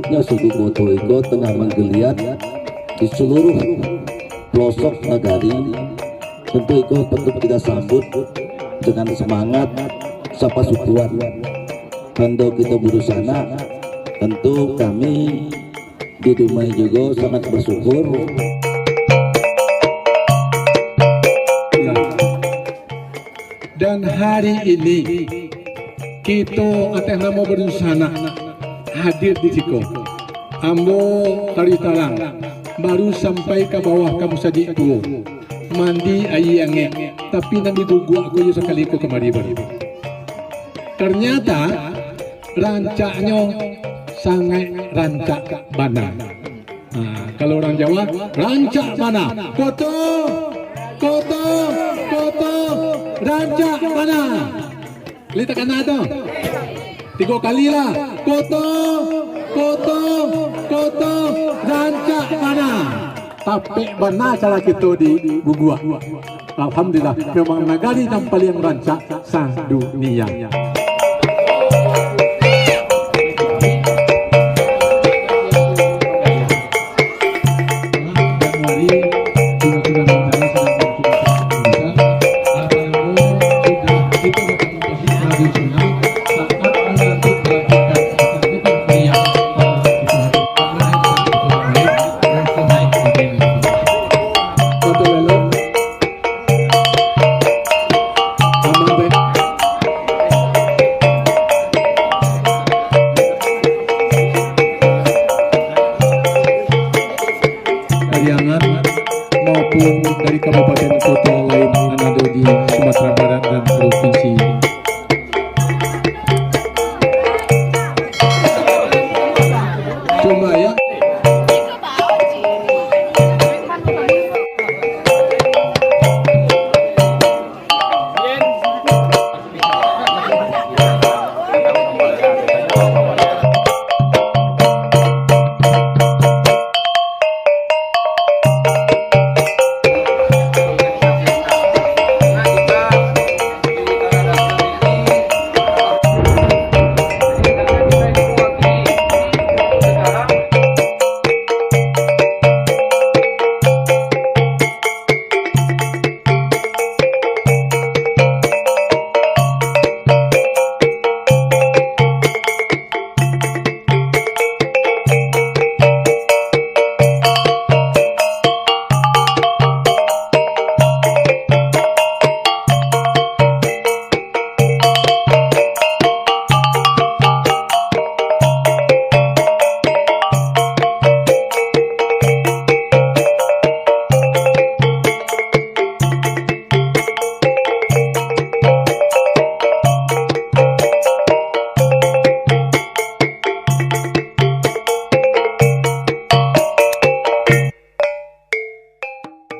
induknya suku Koto itu tengah menggeliat di seluruh pelosok nagari. Tentu itu patut kita sambut dengan semangat sapa sukuan. Kando kita berusaha, tentu kami di Dumai juga sangat bersyukur. Dan hari ini kita ateh namo berusaha hadir di Ciko. Ambo kali talang baru sampai ke bawah kamu saji itu mandi ayi ange, tapi nanti guguk aku juga sekali ko kemari baru. Ternyata rancaknya sangat rancak bana. Nah, kalau orang Jawa rancak bana. Koto, koto, koto, rancak bana. Lihat kan ada? 3 kali lah. Koto, koto, koto, rancak bana. Tapi bana cara kita di Guguk. Alhamdulillah, memang nagari yang paling rancak sa dunia. Maupun dari kabupaten kota lain yang ada di Sumatera Barat dan provinsi. Coba ya.